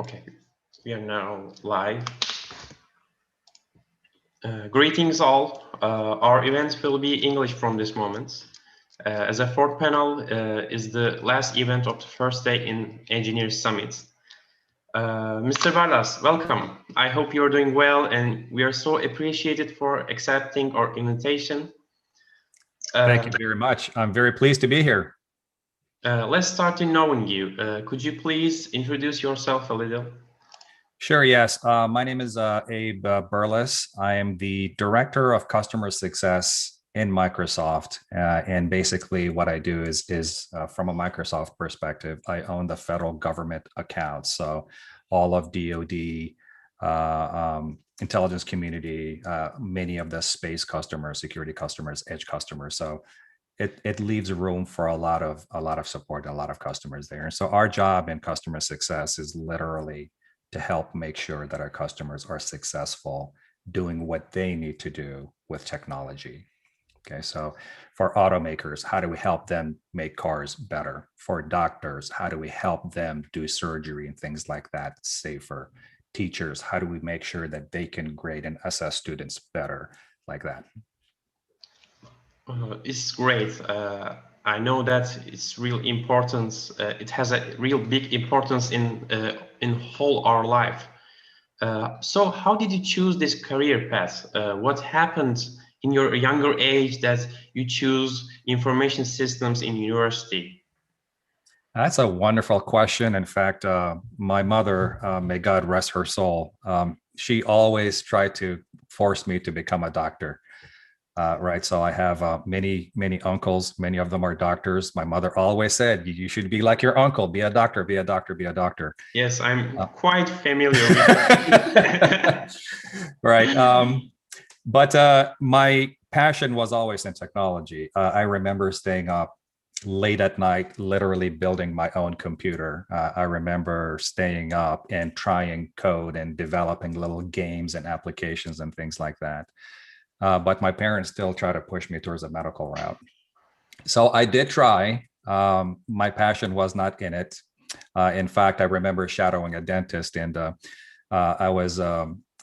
Okay, we are now live. Greetings all. Our event will be English from this moment. As a fourth panel is the last event of the first day in Engineers Summit. Mr. Berlas, welcome. I hope you're doing well and we are so appreciated for accepting our invitation. Thank you very much. I'm very pleased to be here. Let's start in knowing you. Could you please introduce yourself a little? Sure, yes. My name is Abe Berlas. I am the Director of Customer Success in Microsoft. And basically what I do is from a Microsoft perspective, I own the federal government accounts. So all of DoD, intelligence community, many of the space customers, security customers, edge customers. So it leaves room for a lot of support, a lot of customers there. And so our job in customer success is literally to help make sure that our customers are successful doing what they need to do with technology. Okay, so for automakers, how do we help them make cars better? For doctors, how do we help them do surgery and things like that safer? Teachers, how do we make sure that they can grade and assess students better, like that? It's great. I know that it's real importance. It has a real big importance in whole our life. So how did you choose this career path? What happened in your younger age that you choose information systems in university? That's a wonderful question. In fact, my mother, may God rest her soul, she always tried to force me to become a doctor. Right. So I have many uncles. Many of them are doctors. My mother always said, you should be like your uncle, be a doctor, be a doctor, be a doctor. Yes, I'm quite familiar with that. Right. But my passion was always in technology. I remember staying up late at night, literally building my own computer. I remember staying up and trying code and developing little games and applications and things like that. But my parents still try to push me towards a medical route. So I did try. My passion was not in it. In fact, I remember shadowing a dentist, and I was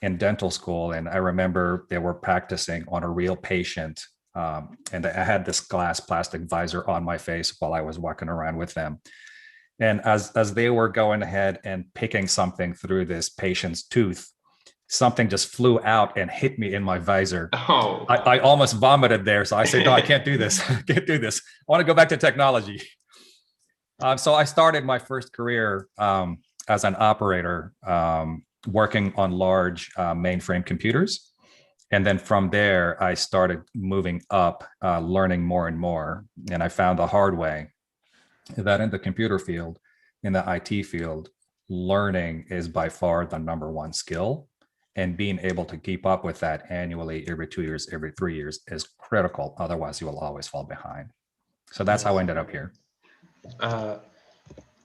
in dental school, and I remember they were practicing on a real patient. And I had this glass plastic visor on my face while I was walking around with them. And as they were going ahead and picking something through this patient's tooth, something just flew out and hit me in my visor. Oh. I almost vomited there. So I said, no, I can't do this. I can't do this. I want to go back to technology. So I started my first career as an operator, working on large mainframe computers. And then from there, I started moving up, learning more and more. And I found the hard way that in the computer field, in the IT field, learning is by far the #1 skill. And being able to keep up with that annually, every 2 years, every 3 years is critical. Otherwise, you will always fall behind. So that's how I ended up here.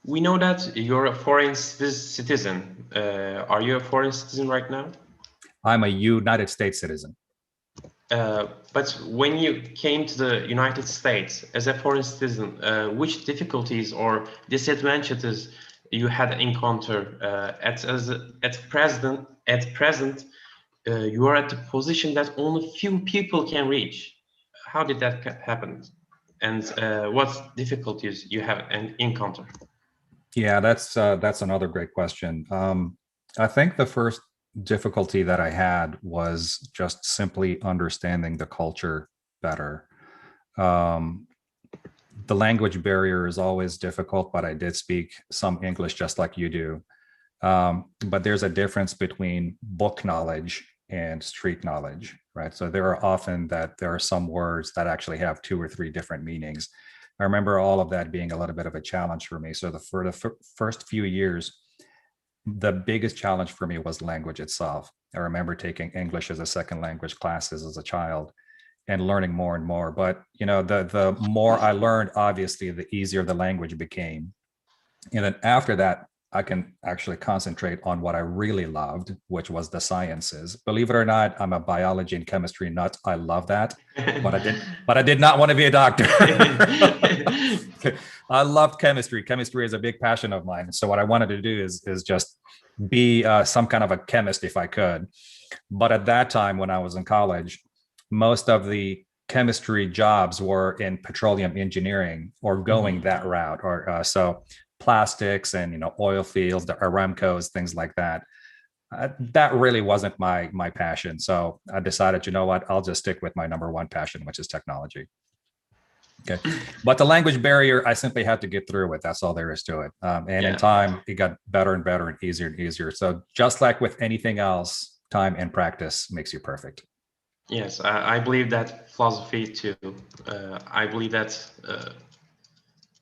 We know that you're a foreign citizen. Are you a foreign citizen right now? I'm a United States citizen. But when you came to the United States as a foreign citizen, which difficulties or disadvantages you had encountered at present, you are at the position that only few people can reach. How did that happen? And what difficulties you have encountered? Yeah, that's another great question. I think the first difficulty that I had was just simply understanding the culture better. The language barrier is always difficult, but I did speak some English just like you do. But there's a difference between book knowledge and street knowledge, right? So there are some words that actually have 2 or 3 different meanings. I remember all of that being a little bit of a challenge for me. So for the first few years, the biggest challenge for me was language itself. I remember taking English as a second language classes as a child and learning more and more. But the more I learned, obviously, the easier the language became. And then after that, I can actually concentrate on what I really loved, which was the sciences. Believe it or not, I'm a biology and chemistry nut. I love that, but I did not want to be a doctor. I loved chemistry. Chemistry is a big passion of mine. So what I wanted to do is just be some kind of a chemist if I could. But at that time, when I was in college, most of the chemistry jobs were in petroleum engineering or going that route, or so plastics and oil fields, the Aramcos, things like that. That really wasn't my passion. So I decided, you know what, I'll just stick with my number one passion, which is technology. Okay, but the language barrier, I simply had to get through it. That's all there is to it. And in time, it got better and better and easier. So just like with anything else, time and practice makes you perfect. Yes, I believe that philosophy too. I believe that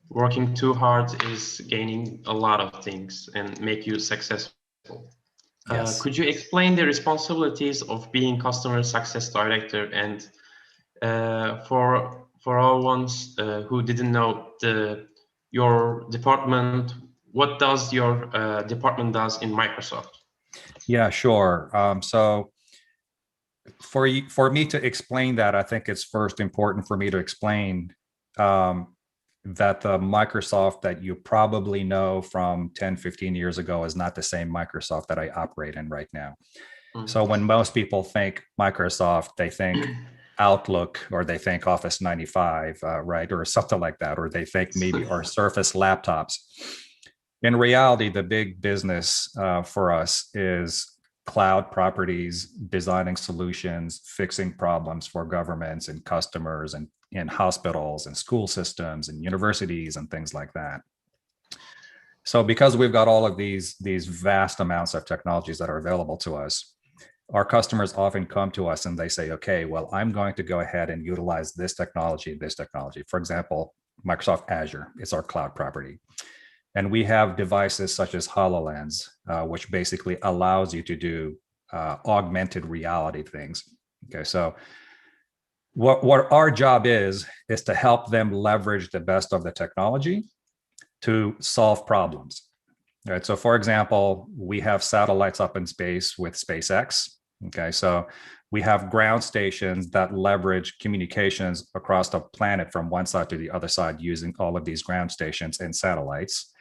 working too hard is gaining a lot of things and make you successful. Yes. Could you explain the responsibilities of being customer success director, and for all ones who didn't know your department, what does your department does in Microsoft? Yeah, sure. So for me to explain that, I think it's first important for me to explain that the Microsoft that you probably know from 10, 15 years ago is not the same Microsoft that I operate in right now. So when most people think Microsoft, they think Outlook, or they think Office 95, right? Or something like that, or they think maybe our Surface laptops. In reality, the big business for us is cloud properties, designing solutions, fixing problems for governments and customers and in hospitals and school systems and universities and things like that. So because we've got all of these vast amounts of technologies that are available to us, our customers often come to us and they say, okay, well, I'm going to go ahead and utilize this technology. For example, Microsoft Azure is our cloud property. And we have devices such as HoloLens, which basically allows you to do augmented reality things. Okay, so what our job is to help them leverage the best of the technology to solve problems. Right. So for example, we have satellites up in space with SpaceX. Okay, so we have ground stations that leverage communications across the planet from one side to the other side using all of these ground stations and satellites.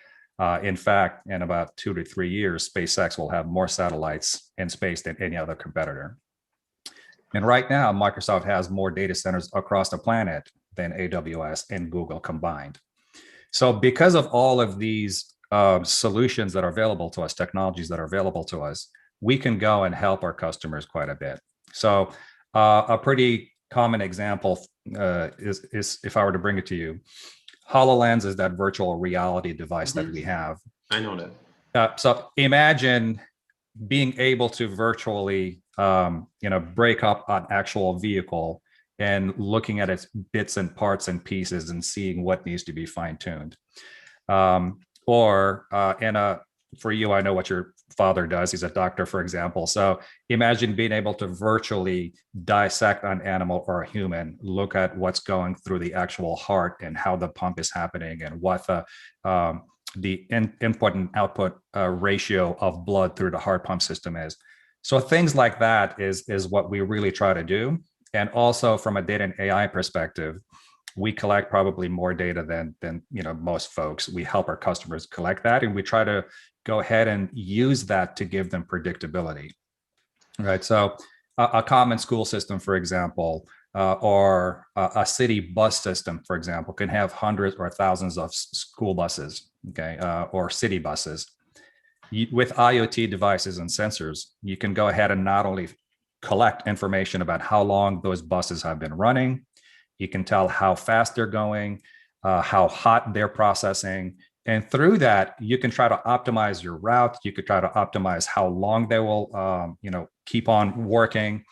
In fact, in about 2 to 3 years, SpaceX will have more satellites in space than any other competitor. And right now, Microsoft has more data centers across the planet than AWS and Google combined. So because of all of these solutions that are available to us, technologies that are available to us, we can go and help our customers quite a bit. So a pretty common example is if I were to bring it to you, HoloLens is that virtual reality device that we have. I know that. So imagine being able to virtually, break up an actual vehicle and looking at its bits and parts and pieces and seeing what needs to be fine-tuned. For you, I know what your father does. He's a doctor, for example. So imagine being able to virtually dissect an animal or a human, look at what's going through the actual heart and how the pump is happening and what the input and output ratio of blood through the heart pump system is. So things like that is what we really try to do. And also from a data and AI perspective, we collect probably more data than most folks. We help our customers collect that, and we try to go ahead and use that to give them predictability. Right. So a common school system, for example, or a city bus system, for example, can have hundreds or thousands of school buses, okay, or city buses. With IoT devices and sensors, you can go ahead and not only collect information about how long those buses have been running, you can tell how fast they're going, how hot they're processing. And through that, you can try to optimize your route. You could try to optimize how long they will, keep on working.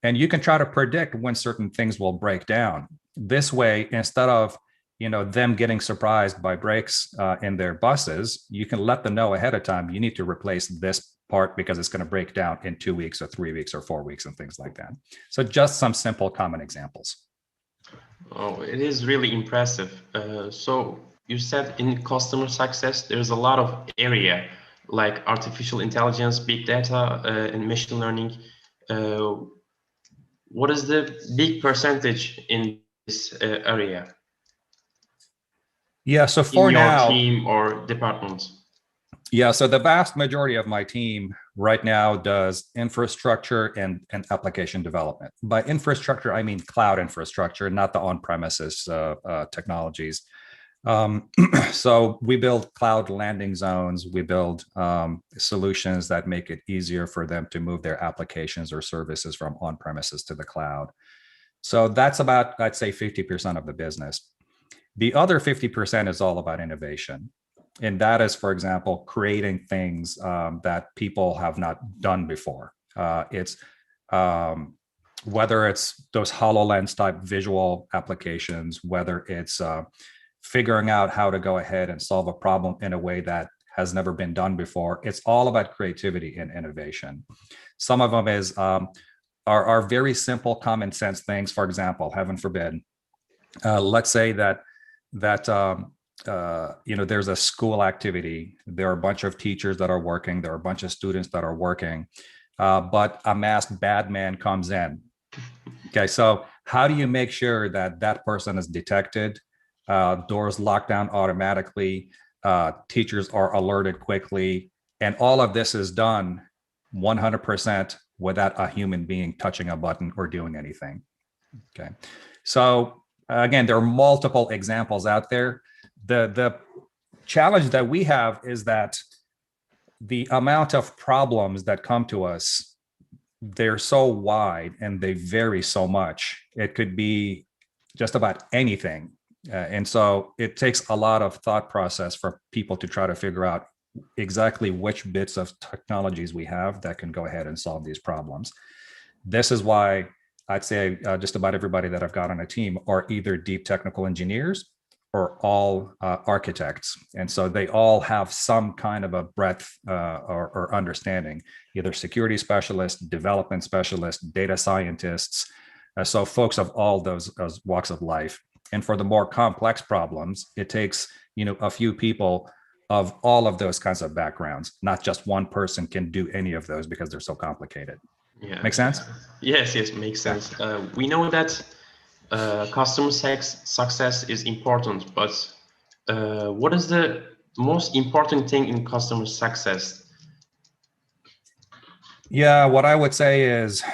And you can try to predict when certain things will break down. This way, instead of them getting surprised by breaks in their buses, you can let them know ahead of time, you need to replace this part because it's going to break down in 2 weeks or 3 weeks or 4 weeks and things like that. So just some simple common examples. Oh, it is really impressive. So you said in customer success, there's a lot of area like artificial intelligence, big data, and machine learning. Uh, what is the big percentage in this area Yeah, so in for your now, team or department? yeah, so the vast majority of my team right now does infrastructure and application development. By infrastructure, I mean cloud infrastructure, not the on-premises technologies. So we build cloud landing zones. We build solutions that make it easier for them to move their applications or services from on-premises to the cloud. So that's about, I'd say, 50% of the business. The other 50% is all about innovation. And that is, for example, creating things that people have not done before. It's whether it's those HoloLens type visual applications, whether it's figuring out how to go ahead and solve a problem in a way that has never been done before. It's all about creativity and innovation. Some of them are very simple, common sense things. For example, heaven forbid, let's say that there's a school activity. There are a bunch of teachers that are working. There are a bunch of students that are working, but a masked bad man comes in. Okay, so how do you make sure that that person is detected? Doors lock down automatically. Teachers are alerted quickly, and all of this is done 100% without a human being touching a button or doing anything. Okay, so again, there are multiple examples out there. The challenge that we have is that the amount of problems that come to us, they're so wide and they vary so much. It could be just about anything. And so it takes a lot of thought process for people to try to figure out exactly which bits of technologies we have that can go ahead and solve these problems. This is why I'd say just about everybody that I've got on a team are either deep technical engineers or all architects. And so they all have some kind of a breadth or understanding, either security specialists, development specialists, data scientists. So folks of all those walks of life. And for the more complex problems, it takes a few people of all of those kinds of backgrounds. Not just one person can do any of those because they're so complicated. Yeah. Make sense? Yes, makes sense. We know that customer success is important, but what is the most important thing in customer success? Yeah, what I would say is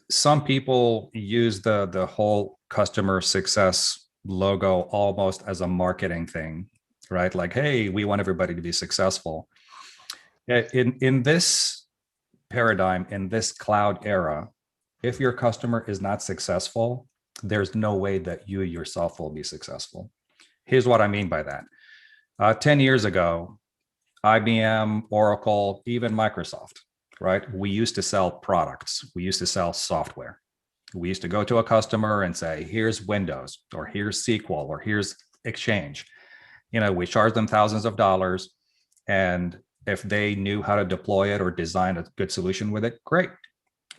some people use the whole customer success logo almost as a marketing thing, right? Like, hey, we want everybody to be successful. In this paradigm, in this cloud era, if your customer is not successful, there's no way that you yourself will be successful. Here's what I mean by that. 10 years ago, IBM, Oracle, even Microsoft, right? We used to sell products. We used to sell software. We used to go to a customer and say, here's Windows, or here's SQL, or here's Exchange. We charge them thousands of dollars. And if they knew how to deploy it or design a good solution with it, great.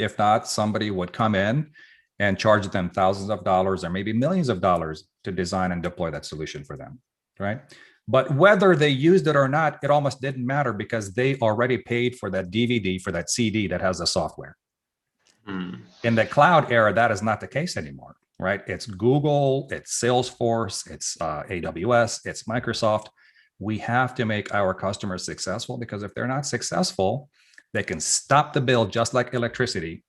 If not, somebody would come in and charge them thousands of dollars or maybe millions of dollars to design and deploy that solution for them, right? But whether they used it or not, it almost didn't matter because they already paid for that DVD, for that CD that has the software. In the cloud era, that is not the case anymore, right? It's Google, it's Salesforce, it's AWS, it's Microsoft. We have to make our customers successful because if they're not successful, they can stop the bill just like electricity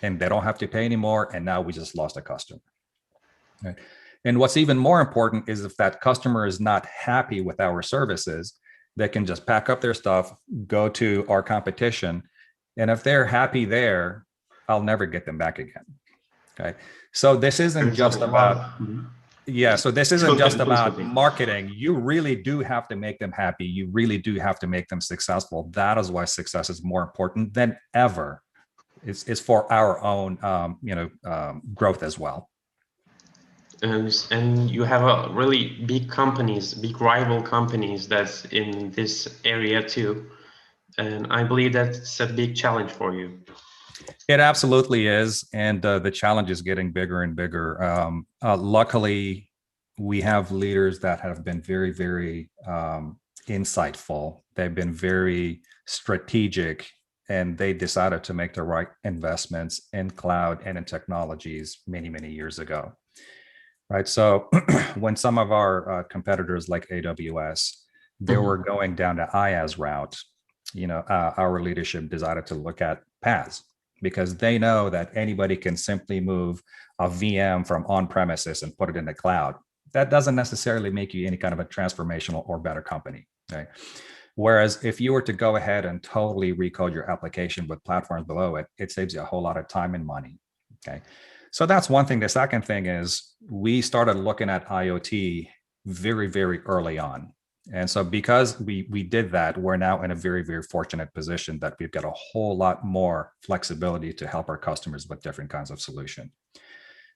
and they don't have to pay anymore. And now we just lost a customer. Right? And what's even more important is if that customer is not happy with our services, they can just pack up their stuff, go to our competition. And if they're happy there, I'll never get them back again. Okay. So this isn't just about, so this isn't just about marketing. You really do have to make them happy. You really do have to make them successful. That is why success is more important than ever. It's for our own, growth as well. And you have a really big companies, big rival companies that's in this area too. And I believe that's a big challenge for you. It absolutely is. And the challenge is getting bigger and bigger. Luckily, we have leaders that have been very, very insightful. They've been very strategic, and they decided to make the right investments in cloud and in technologies many, many years ago. Right. So when some of our competitors like AWS, they were going down the IaaS route, our leadership decided to look at PaaS, because they know that anybody can simply move a VM from on-premises and put it in the cloud. That doesn't necessarily make you any kind of a transformational or better company. Okay. Whereas if you were to go ahead and totally recode your application with platforms below it, it saves you a whole lot of time and money. Okay. So that's one thing. The second thing is we started looking at IoT very, very early on. And so because we did that, we're now in a very, very fortunate position that we've got a whole lot more flexibility to help our customers with different kinds of solutions.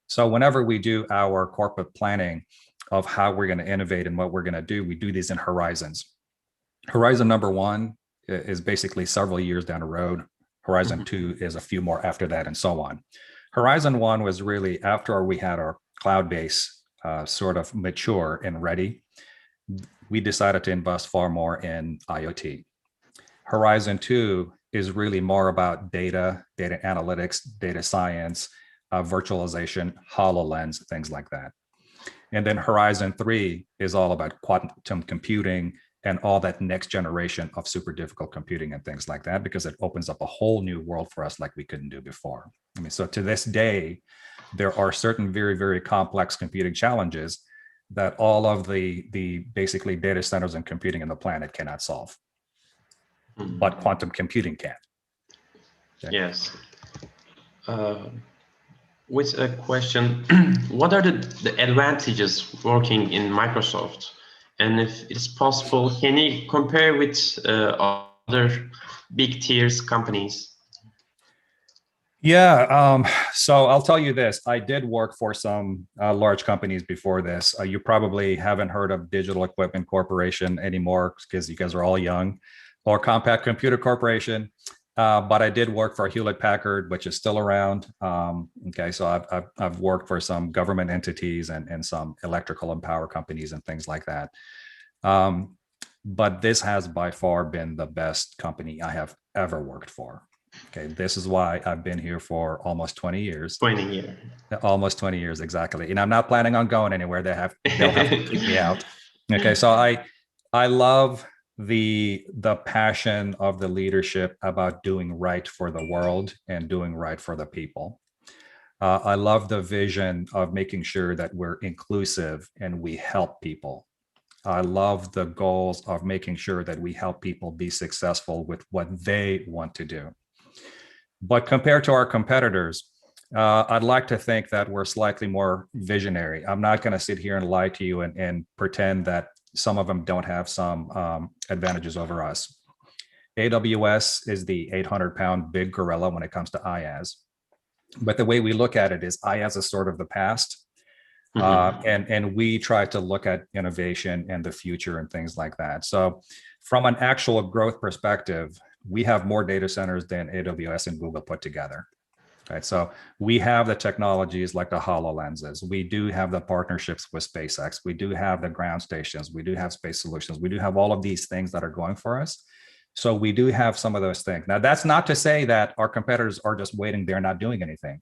So whenever we do our corporate planning of how we're going to innovate and what we're going to do, we do these in horizons. Horizon number one is basically several years down the road. Horizon two is a few more after that, and so on. Horizon one was really after we had our cloud base sort of mature and ready. We decided to invest far more in IoT. Horizon two is really more about data analytics, data science, virtualization, HoloLens, things like that. And then Horizon three is all about quantum computing and all that next generation of super difficult computing and things like that, because it opens up a whole new world for us like we couldn't do before. I mean, so to this day, there are certain very, very complex computing challenges that all of the basically data centers and computing in the planet cannot solve, but quantum computing can. Okay. Yes. With a question, what are the advantages working in Microsoft? And if it's possible, can you compare with other big tiers companies? Yeah, so I'll tell you this. I did work for some large companies before this. You probably haven't heard of Digital Equipment Corporation anymore because you guys are all young, or Compaq Computer Corporation. But I did work for Hewlett Packard, which is still around. Okay, so I've worked for some government entities and some electrical and power companies and things like that. But this has by far been the best company I have ever worked for. Okay, this is why I've been here for almost 20 years. 20 years. Almost 20 years, exactly. And I'm not planning on going anywhere. They'll have to kick me out. Okay, so I love the passion of the leadership about doing right for the world and doing right for the people. I love the vision of making sure that we're inclusive and we help people. I love the goals of making sure that we help people be successful with what they want to do. But compared to our competitors, I'd like to think that we're slightly more visionary. I'm not going to sit here and lie to you and pretend that some of them don't have some advantages over us. AWS is the 800-pound big gorilla when it comes to IaaS. But the way we look at it is IaaS is sort of the past. And we try to look at innovation and the future and things like that. So from an actual growth perspective, we have more data centers than AWS and Google put together. Right. So we have the technologies like the HoloLenses. We do have the partnerships with SpaceX. We do have the ground stations. We do have space solutions. We do have all of these things that are going for us. So we do have some of those things. Now, that's not to say that our competitors are just waiting there, not doing anything.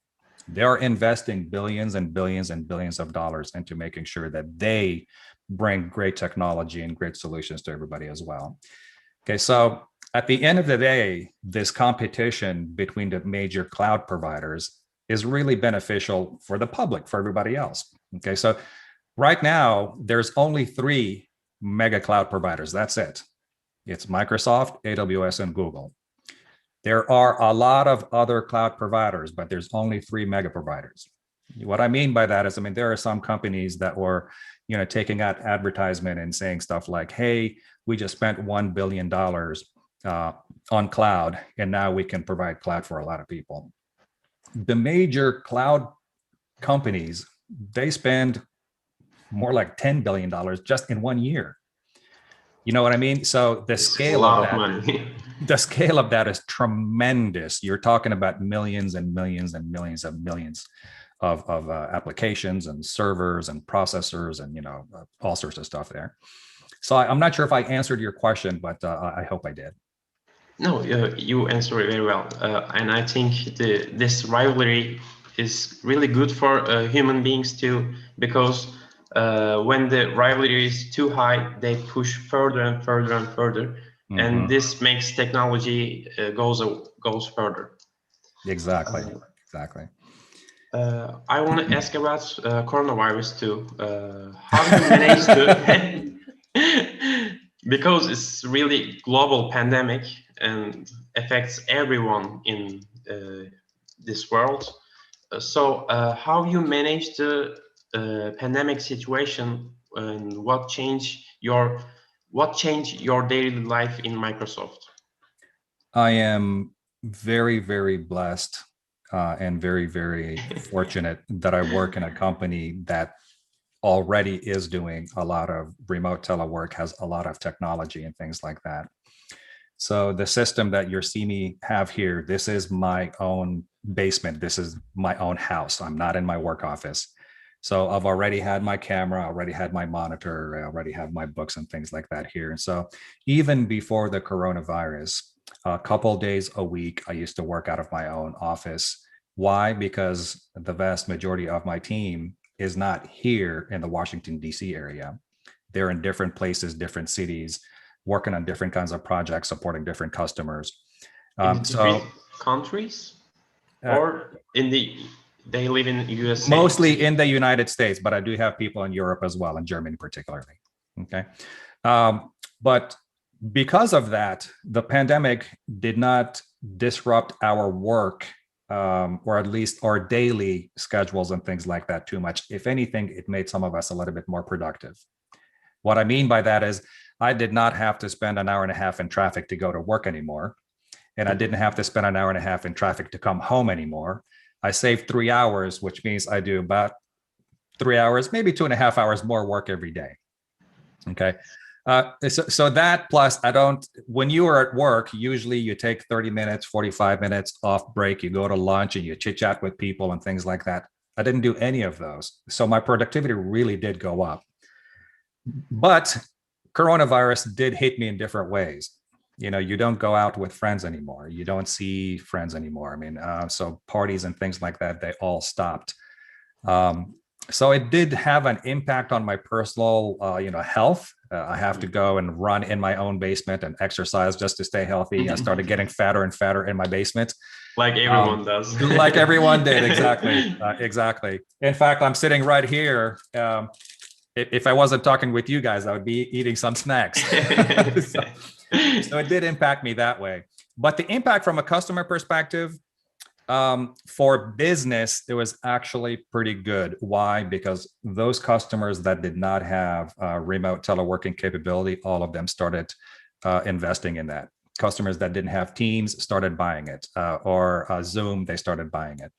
They're investing billions and billions and billions of dollars into making sure that they bring great technology and great solutions to everybody as well. Okay, so at the end of the day, this competition between the major cloud providers is really beneficial for the public, for everybody else. Okay, so right now, there's only 3 mega cloud providers. That's it. It's Microsoft, AWS, and Google. There are a lot of other cloud providers, but there's only 3 mega providers. What I mean by that is, I mean, there are some companies that were, taking out advertisement and saying stuff like, hey, we just spent $1 billion on cloud, and now we can provide cloud for a lot of people. The major cloud companies, they spend more like $10 billion just in 1 year. You know what I mean? So the scale of that, money. The scale of that is tremendous. You're talking about millions and millions and millions of millions of applications and servers and processors and all sorts of stuff there. So I'm not sure if I answered your question, but I hope I did. No, you answered it very well, and I think this rivalry is really good for human beings too, because when the rivalry is too high, they push further and further and further, and this makes technology goes further. Exactly. Exactly. I want to ask about coronavirus too. How you manage to, because it's really global pandemic and affects everyone in this world. So how you manage the pandemic situation, and what changed your daily life in Microsoft? I am very, very blessed and very, very fortunate that I work in a company that already is doing a lot of remote telework, has a lot of technology and things like that. So the system that you're seeing me have here, this is my own basement. This is my own house. I'm not in my work office. So I've already had my camera, I already had my monitor, I already have my books and things like that here. And so even before the coronavirus, a couple days a week, I used to work out of my own office. Why? Because the vast majority of my team is not here in the Washington, D.C. area. They're in different places, different cities, working on different kinds of projects, supporting different customers. In different countries, or they live in the USA? Mostly in the United States, but I do have people in Europe as well, in Germany particularly. Okay. But because of that, the pandemic did not disrupt our work, or at least our daily schedules and things like that too much. If anything, it made some of us a little bit more productive. What I mean by that is I did not have to spend an hour and a half in traffic to go to work anymore. And I didn't have to spend an hour and a half in traffic to come home anymore. I saved 3 hours, which means I do about 3 hours, maybe 2.5 hours more work every day. Okay. So that plus when you are at work, usually you take 30 minutes, 45 minutes off break, you go to lunch and you chit chat with people and things like that. I didn't do any of those. So my productivity really did go up. But coronavirus did hit me in different ways. You don't go out with friends anymore. You don't see friends anymore. I mean, so parties and things like that, they all stopped. So it did have an impact on my personal, health. I have to go and run in my own basement and exercise just to stay healthy. I started getting fatter and fatter in my basement. Like everyone does. Like everyone did, exactly. Exactly. In fact, I'm sitting right here. If I wasn't talking with you guys, I would be eating some snacks. So it did impact me that way. But the impact from a customer perspective, for business, it was actually pretty good. Why? Because those customers that did not have remote teleworking capability, all of them started investing in that. Customers that didn't have Teams started buying it, or Zoom, they started buying it.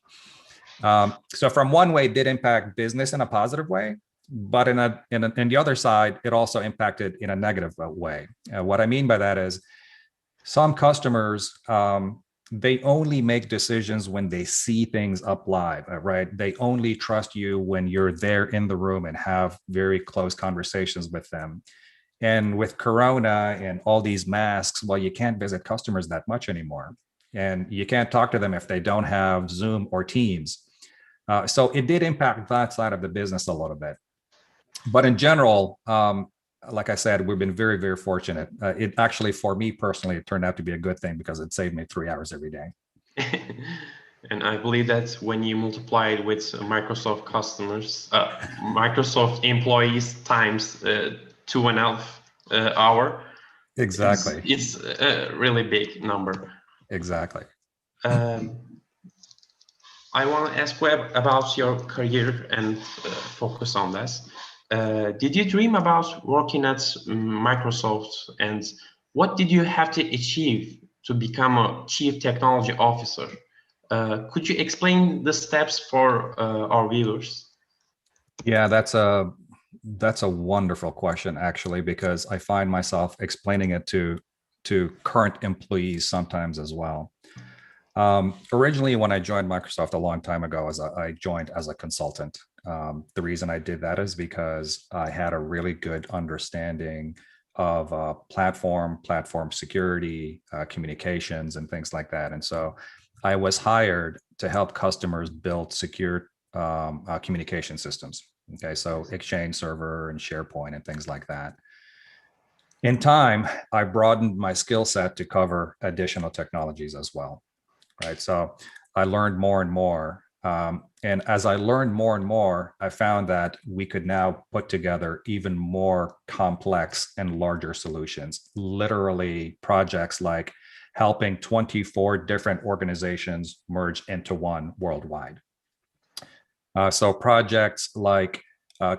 So from one way, it did impact business in a positive way. But in the other side, it also impacted in a negative way. What I mean by that is some customers, they only make decisions when they see things up live, right? They only trust you when you're there in the room and have very close conversations with them. And with Corona and all these masks, well, you can't visit customers that much anymore. And you can't talk to them if they don't have Zoom or Teams. So it did impact that side of the business a little bit. But in general, like I said, we've been very, very fortunate. It actually, for me personally, it turned out to be a good thing because it saved me 3 hours every day. And I believe that when you multiply it with Microsoft customers, Microsoft employees times 2.5 hour, exactly, it's a really big number. Exactly. I want to ask about your career and focus on this. Did you dream about working at Microsoft, and what did you have to achieve to become a chief technology officer? Could you explain the steps for our viewers? Yeah, that's a wonderful question, actually, because I find myself explaining it to current employees sometimes as well. Originally, when I joined Microsoft a long time ago, I joined as a consultant. The reason I did that is because I had a really good understanding of platform security, communications, and things like that. And so I was hired to help customers build secure communication systems. Okay, so Exchange Server and SharePoint and things like that. In time, I broadened my skill set to cover additional technologies as well, right? So I learned more and more. And as I learned more and more, I found that we could now put together even more complex and larger solutions, literally projects like helping 24 different organizations merge into one worldwide. So projects like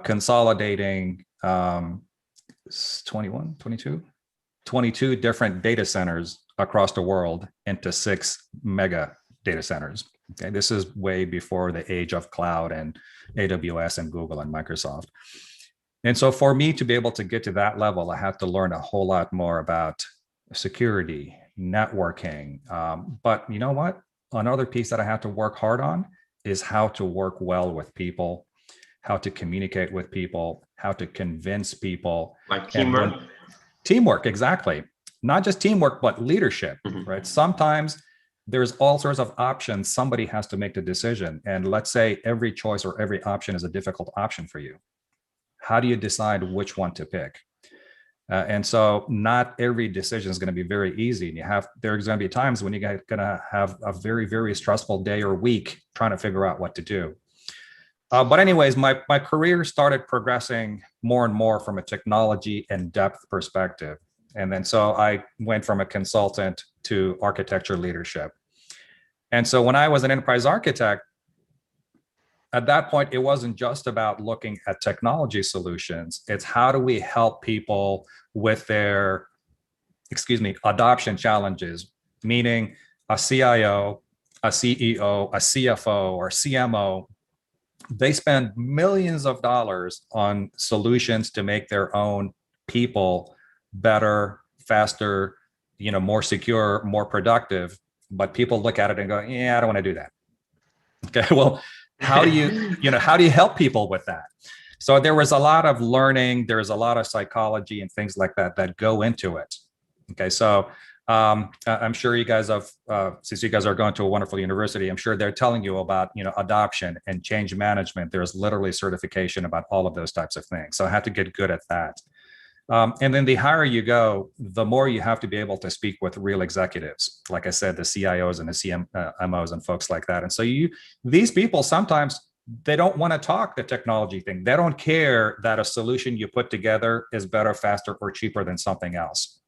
consolidating 22 different data centers across the world into 6 mega data centers. Okay, this is way before the age of cloud and AWS and Google and Microsoft. And so for me to be able to get to that level, I have to learn a whole lot more about security, networking. But you know what? Another piece that I have to work hard on is how to work well with people, how to communicate with people, how to convince people. Like teamwork? Teamwork, exactly. Not just teamwork, but leadership, right? Sometimes there's all sorts of options. Somebody has to make the decision. And let's say every choice or every option is a difficult option for you. How do you decide which one to pick? And so not every decision is going to be very easy. And there's going to be times when you're going to have a very, very stressful day or week trying to figure out what to do. But anyways, my career started progressing more and more from a technology and depth perspective. And then so I went from a consultant to architecture leadership. And so when I was an enterprise architect, at that point, it wasn't just about looking at technology solutions. It's how do we help people with their, adoption challenges, meaning a CIO, a CEO, a CFO, or CMO. They spend millions of dollars on solutions to make their own people better, faster, more secure, more productive. But people look at it and go, yeah, I don't want to do that. Okay, well, how do you help people with that? So there was a lot of learning, there's a lot of psychology and things like that go into it. Okay, so I'm sure you guys have, since you guys are going to a wonderful university, I'm sure they're telling you about, adoption and change management. There's literally certification about all of those types of things. So I had to get good at that. And then the higher you go, the more you have to be able to speak with real executives. Like I said, the CIOs and the CMOs and folks like that. And so these people, sometimes they don't want to talk the technology thing. They don't care that a solution you put together is better, faster, or cheaper than something else.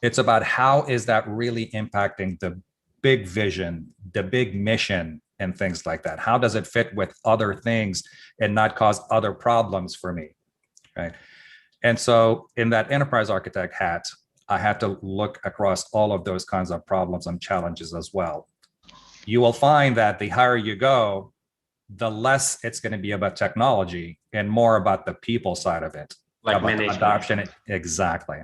It's about how is that really impacting the big vision, the big mission, and things like that. How does it fit with other things and not cause other problems for me, right? And so in that enterprise architect hat, I had to look across all of those kinds of problems and challenges as well. You will find that the higher you go, the less it's going to be about technology and more about the people side of it, like about management. Adoption. Exactly.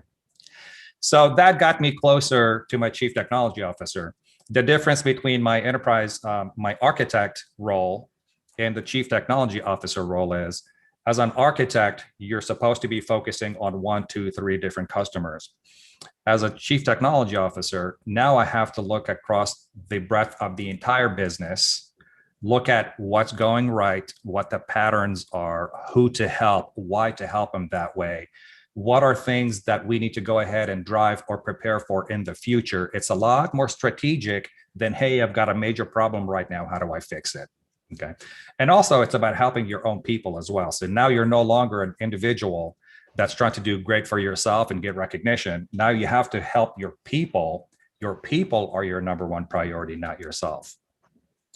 So that got me closer to my chief technology officer. The difference between my enterprise, my architect role and the chief technology officer role is, as an architect, you're supposed to be focusing on 1, 2, 3 different customers. As a chief technology officer, now I have to look across the breadth of the entire business, look at what's going right, what the patterns are, who to help, why to help them that way. What are things that we need to go ahead and drive or prepare for in the future? It's a lot more strategic than, hey, I've got a major problem right now. How do I fix it? Okay. And also it's about helping your own people as well. So now you're no longer an individual that's trying to do great for yourself and get recognition. Now you have to help your people. Your people are your number one priority, not yourself.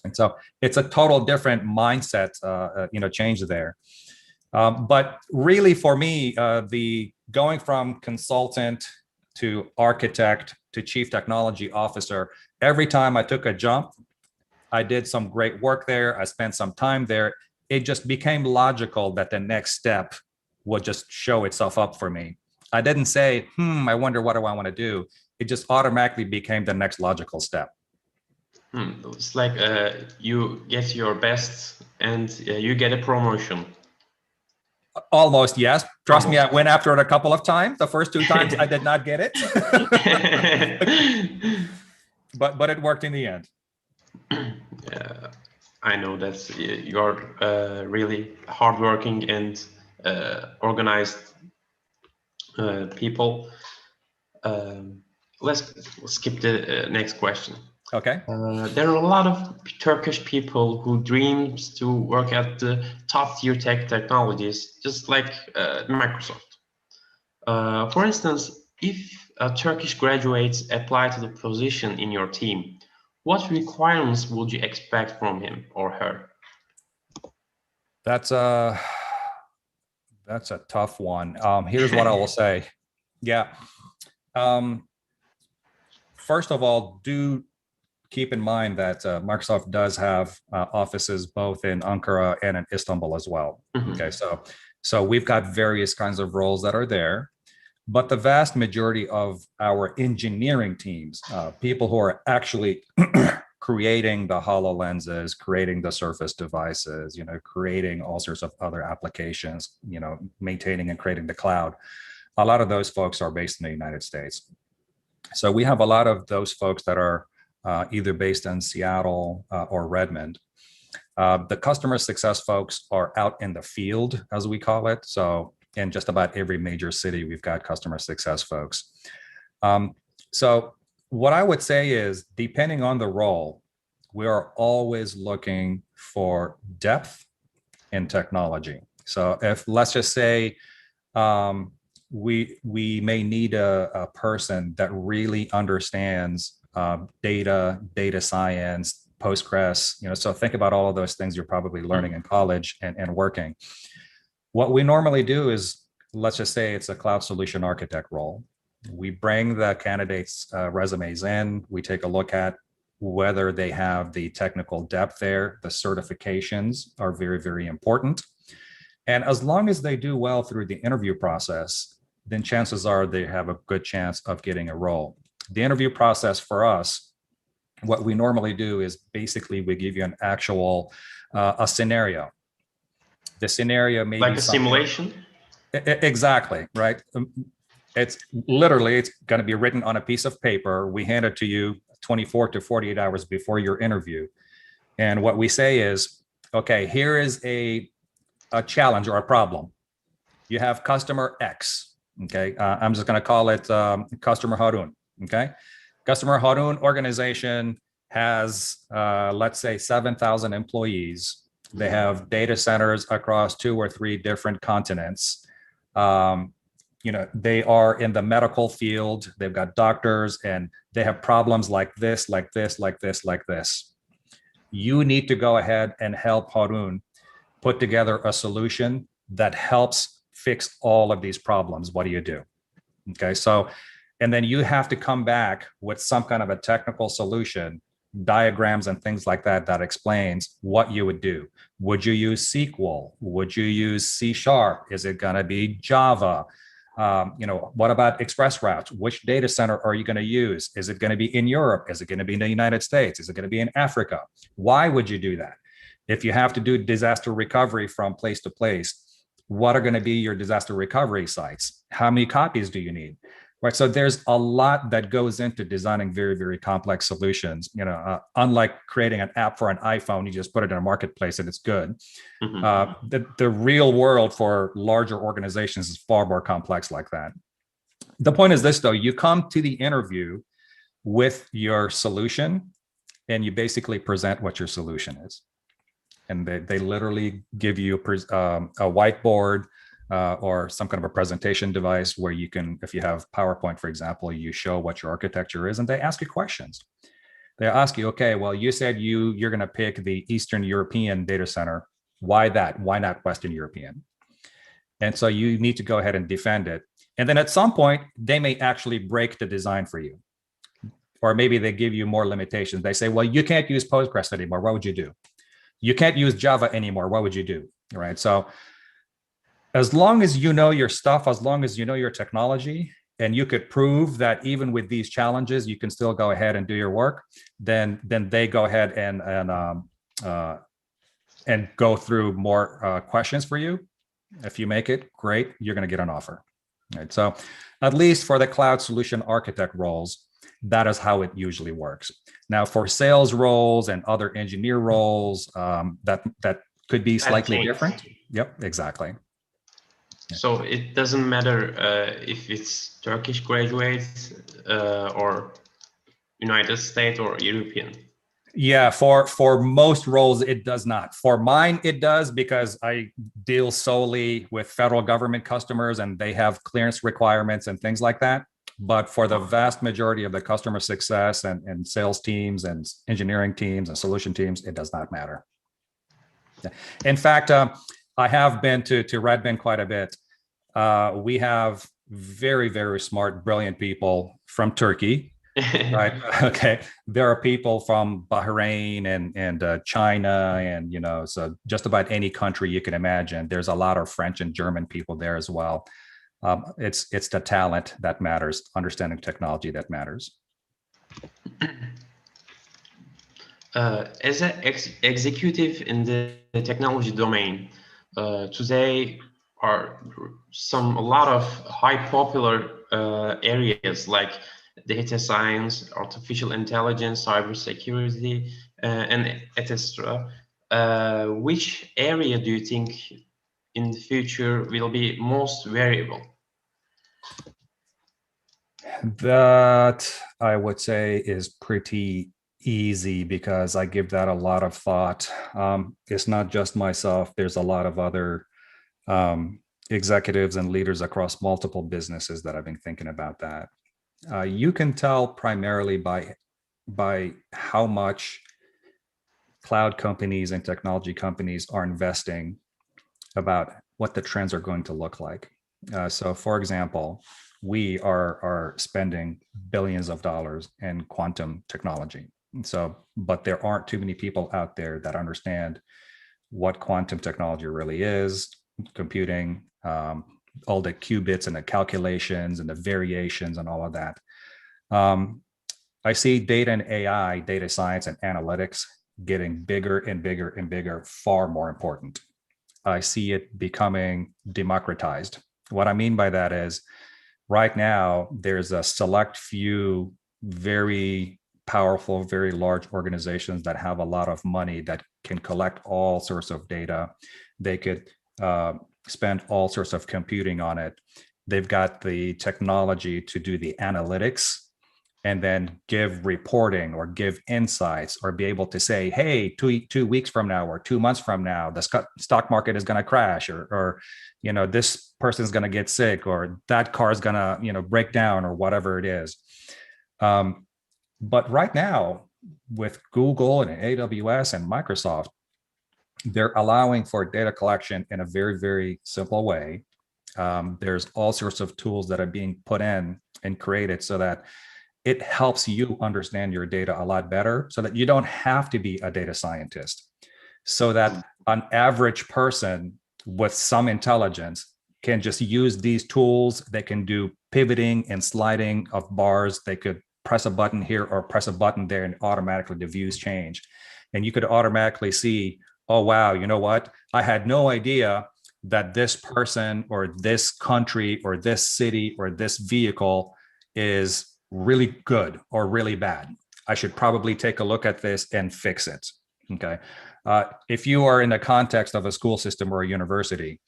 And so it's a total different mindset, change there. But really for me, the going from consultant to architect to chief technology officer, every time I took a jump, I did some great work there. I spent some time there. It just became logical that the next step would just show itself up for me. I didn't say, I wonder what do I want to do? It just automatically became the next logical step. It's like you get your best and you get a promotion. Almost, yes. Trust me, I Almost. went after it a couple of times. The first 2 times I did not get it. but it worked in the end. I know that you're really hardworking and organized people. Let's skip the next question. Okay. There are a lot of Turkish people who dreams to work at the top tier technologies, just like Microsoft. For instance, if Turkish graduates apply to the position in your team, what requirements would you expect from him or her? That's a tough one. Here's what I will say. Yeah. First of all, do keep in mind that Microsoft does have offices both in Ankara and in Istanbul as well. Mm-hmm. Okay, so we've got various kinds of roles that are there, but the vast majority of our engineering teams, people who are actually creating the HoloLenses, creating the Surface devices, creating all sorts of other applications, maintaining and creating the cloud. A lot of those folks are based in the United States. So we have a lot of those folks that are either based in Seattle or Redmond. The customer success folks are out in the field, as we call it. So in just about every major city, we've got customer success folks. So what I would say is, depending on the role, we are always looking for depth in technology. So if, let's just say, we may need a person that really understands data science, Postgres, so think about all of those things you're probably learning in college and working. What we normally do is, let's just say it's a cloud solution architect role. We bring the candidates' resumes in, we take a look at whether they have the technical depth there. The certifications are very, very important. And as long as they do well through the interview process, then chances are they have a good chance of getting a role. The interview process for us, what we normally do is basically we give you an actual, a scenario. The scenario may be like a simulation? Exactly, right? It's literally, it's going to be written on a piece of paper. We hand it to you 24 to 48 hours before your interview. And what we say is, okay, here is a challenge or a problem. You have customer X, okay? I'm just going to call it customer Harun, okay? Customer Harun organization has, let's say, 7,000 employees. They have data centers across 2 or 3 different continents. They are in the medical field. They've got doctors and they have problems like this, like this, like this, like this. You need to go ahead and help Harun put together a solution that helps fix all of these problems. What do you do? Okay, so, and then you have to come back with some kind of a technical solution, diagrams and things like that, that explains what you would do. Would you use SQL? Would you use C#? Is it going to be Java? What about express routes? Which data center are you going to use? Is it going to be in Europe? Is it going to be in the United States? Is it going to be in Africa? Why would you do that? If you have to do disaster recovery from place to place, what are going to be your disaster recovery sites? How many copies do you need? Right. So there's a lot that goes into designing very, very complex solutions. Unlike creating an app for an iPhone, you just put it in a marketplace and it's good. Mm-hmm. The real world for larger organizations is far more complex like that. The point is this, though: you come to the interview with your solution, and you basically present what your solution is, and they literally give you a whiteboard. Or some kind of a presentation device where you can, if you have PowerPoint, for example, you show what your architecture is, and they ask you questions. They ask you, okay, well, you said you're going to pick the Eastern European data center. Why that? Why not Western European? And so you need to go ahead and defend it. And then at some point, they may actually break the design for you. Or maybe they give you more limitations. They say, well, you can't use Postgres anymore. What would you do? You can't use Java anymore. What would you do? Right. So as long as you know your stuff, as long as you know your technology, and you could prove that even with these challenges, you can still go ahead and do your work, then they go ahead and go through more questions for you. If you make it, great, you're going to get an offer. Right. So at least for the cloud solution architect roles, that is how it usually works. Now, for sales roles and other engineer roles, that could be slightly different. Yep, exactly. So it doesn't matter if it's Turkish graduates or United States or European. Yeah, for most roles, it does not. For mine, it does, because I deal solely with federal government customers and they have clearance requirements and things like that. But for the vast majority of the customer success and sales teams and engineering teams and solution teams, it does not matter. In fact, I have been to Red Bin quite a bit. We have very, very smart, brilliant people from Turkey. Right. Okay. There are people from Bahrain and China, and so just about any country you can imagine. There's a lot of French and German people there as well. It's the talent that matters, understanding technology that matters. As an executive in the technology domain, today are a lot of high popular areas like data science, artificial intelligence, cybersecurity, and etc. Which area do you think in the future will be most variable? That I would say is pretty easy, because I give that a lot of thought. It's not just myself. There's a lot of other executives and leaders across multiple businesses that have been thinking about that. You can tell primarily by how much cloud companies and technology companies are investing about what the trends are going to look like. So, for example, we are spending billions of dollars in quantum technology. So, but there aren't too many people out there that understand what quantum technology really is, computing, all the qubits and the calculations and the variations and all of that. I see data and AI, data science and analytics getting bigger and bigger and bigger, far more important. I see it becoming democratized. What I mean by that is, right now, there's a select few very powerful, very large organizations that have a lot of money that can collect all sorts of data. They could spend all sorts of computing on it. They've got the technology to do the analytics and then give reporting or give insights, or be able to say, hey, 2 weeks from now or 2 months from now, the stock market is going to crash, or this person's going to get sick, or that car is going to break down, or whatever it is. But right now, with Google and AWS and Microsoft, they're allowing for data collection in a very, very simple way. There's all sorts of tools that are being put in and created so that it helps you understand your data a lot better, so that you don't have to be a data scientist, so that an average person with some intelligence can just use these tools. They can do pivoting and sliding of bars. They could press a button here or press a button there, and automatically the views change. And you could automatically see, oh, wow, you know what? I had no idea that this person or this country or this city or this vehicle is really good or really bad. I should probably take a look at this and fix it. Okay. If you are in the context of a school system or a university,